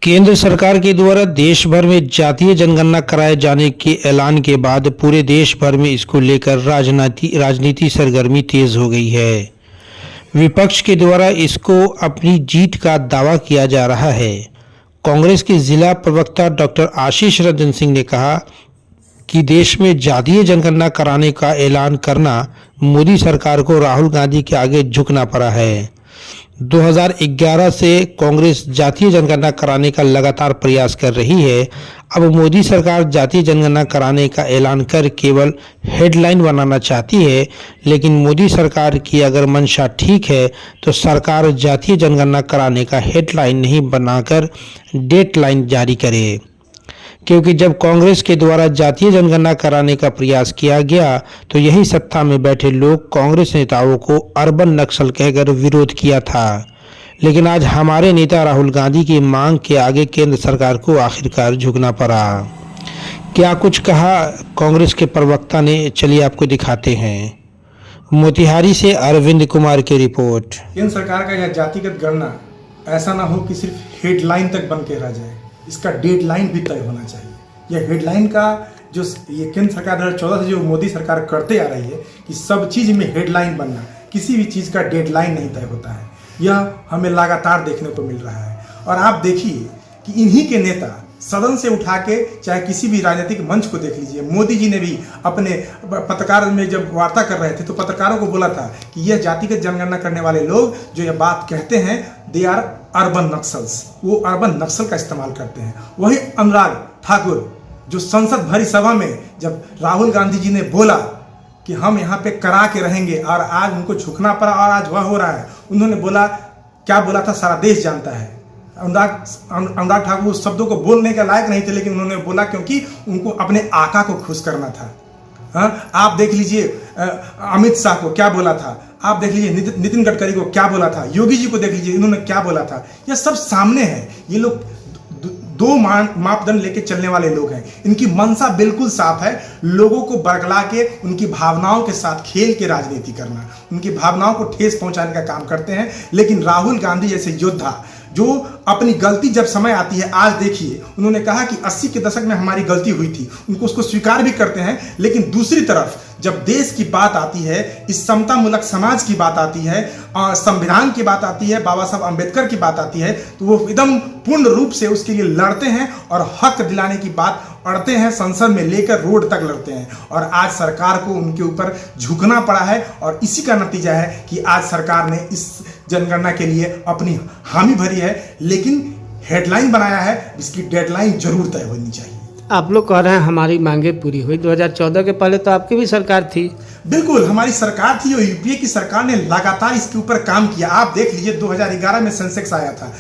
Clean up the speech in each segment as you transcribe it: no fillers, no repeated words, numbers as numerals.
केंद्र सरकार के द्वारा देश भर में जातीय जनगणना कराए जाने के ऐलान के बाद पूरे देश भर में इसको लेकर राजनीति सरगर्मी तेज हो गई है। विपक्ष के द्वारा इसको अपनी जीत का दावा किया जा रहा है। कांग्रेस के जिला प्रवक्ता डॉक्टर आशीष रंजन सिंह ने कहा कि देश में जातीय जनगणना कराने का ऐलान करना मोदी सरकार को राहुल गांधी के आगे झुकना पड़ा है। 2011 से कांग्रेस जातीय जनगणना कराने का लगातार प्रयास कर रही है। अब मोदी सरकार जातीय जनगणना कराने का ऐलान कर केवल हेडलाइन बनाना चाहती है, लेकिन मोदी सरकार की अगर मंशा ठीक है तो सरकार जातीय जनगणना कराने का हेडलाइन नहीं बनाकर डेडलाइन जारी करे। क्योंकि जब कांग्रेस के द्वारा जातीय जनगणना कराने का प्रयास किया गया तो यही सत्ता में बैठे लोग कांग्रेस नेताओं को अर्बन नक्सल कहकर विरोध किया था। लेकिन आज हमारे नेता राहुल गांधी की मांग के आगे केंद्र सरकार को आखिरकार झुकना पड़ा। क्या कुछ कहा कांग्रेस के प्रवक्ता ने, चलिए आपको दिखाते हैं। मोतिहारी से अरविंद कुमार की रिपोर्ट। केंद्र सरकार का यह जातिगत गणना ऐसा ना हो कि सिर्फ हेडलाइन तक बन के रह जाए, इसका डेडलाइन भी तय होना चाहिए। यह हेडलाइन का जो ये केंद्र सरकार 2014 से जो मोदी सरकार करते आ रही है कि सब चीज़ में हेडलाइन बनना, किसी भी चीज़ का डेडलाइन नहीं तय होता है, यह हमें लगातार देखने को मिल रहा है। और आप देखिए कि इन्हीं के नेता सदन से उठा के चाहे किसी भी राजनीतिक मंच को देख लीजिए, मोदी जी ने भी अपने पत्रकार में जब वार्ता कर रहे थे तो पत्रकारों को बोला था कि यह जातिगत जनगणना करने वाले लोग जो यह बात कहते हैं दे आर अर्बन नक्सल्स, वो अर्बन नक्सल का इस्तेमाल करते हैं। वही अनुराग ठाकुर जो संसद भरी सभा में जब राहुल गांधी जी ने बोला कि हम यहाँ पे करा के रहेंगे और आज उनको झुकना पड़ा और आज वह हो रहा है, उन्होंने बोला, क्या बोला था सारा देश जानता है। अनुराग ठाकुर उस शब्दों को बोलने के लायक नहीं थे, लेकिन उन्होंने बोला क्योंकि उनको अपने आका को खुश करना था। हाँ, आप देख लीजिए अमित शाह को क्या बोला था, आप देख लीजिए नितिन गडकरी को क्या बोला था, योगी जी को देख लीजिए इन्होंने क्या बोला था। यह सब सामने है। ये लोग दो मापदंड लेके चलने वाले लोग हैं। इनकी मंशा बिल्कुल साफ है, लोगों को बरगला के उनकी भावनाओं के साथ खेल के राजनीति करना, उनकी भावनाओं को ठेस पहुंचाने का काम करते हैं। लेकिन राहुल गांधी जैसे योद्धा जो अपनी गलती जब समय आती है, आज देखिए उन्होंने कहा कि 80 के दशक में हमारी गलती हुई थी, उनको उसको स्वीकार भी करते हैं। लेकिन दूसरी तरफ जब देश की बात आती है, इस समतामूलक समाज की बात आती है, संविधान की बात आती है, बाबा साहब अम्बेडकर की बात आती है, तो वो एकदम पूर्ण रूप से उसके लिए लड़ते हैं और हक दिलाने की बात अड़ते हैं, संसद में लेकर रोड तक लड़ते हैं। और आज सरकार को उनके ऊपर झुकना पड़ा है और इसी का नतीजा है कि आज सरकार ने इस जनगणना के लिए अपनी हामी भरी है, लेकिन हेडलाइन बनाया है, इसकी डेडलाइन जरूर तय होनी चाहिए। आप लोग कह रहे हैं हमारी मांगे पूरी हुई। 2014 के पहले तो आपकी भी सरकार थी। बिल्कुल हमारी सरकार थी और यूपीए की सरकार ने लगातार इसके ऊपर काम किया। आप देख लीजिए 2011 में सेंसेक्स आया था,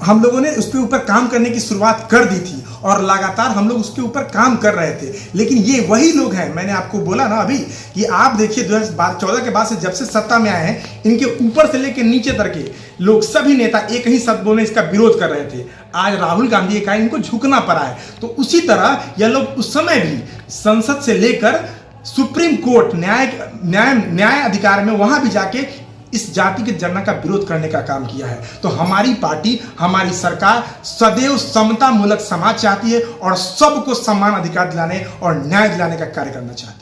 हम लोगों ने उसके ऊपर काम करने की शुरुआत कर दी थी और लगातार हम लोग उसके ऊपर काम कर रहे थे। लेकिन ये वही लोग हैं, मैंने आपको बोला ना अभी कि आप देखिए 2014 के बाद से जब से सत्ता में आए हैं, इनके ऊपर से लेकर नीचे तक के लोग सभी नेता एक ही शब्द बोले इसका विरोध कर रहे थे। आज राहुल गांधी का इनको झुकना पड़ा है। तो उसी तरह यह लोग उस समय भी संसद से लेकर सुप्रीम कोर्ट न्याय अधिकार में वहां भी जाके इस जाति के जनगणना का विरोध करने का काम किया है। तो हमारी पार्टी, हमारी सरकार सदैव समतामूलक समाज चाहती है और सबको समान अधिकार दिलाने और न्याय दिलाने का कार्य करना चाहती है।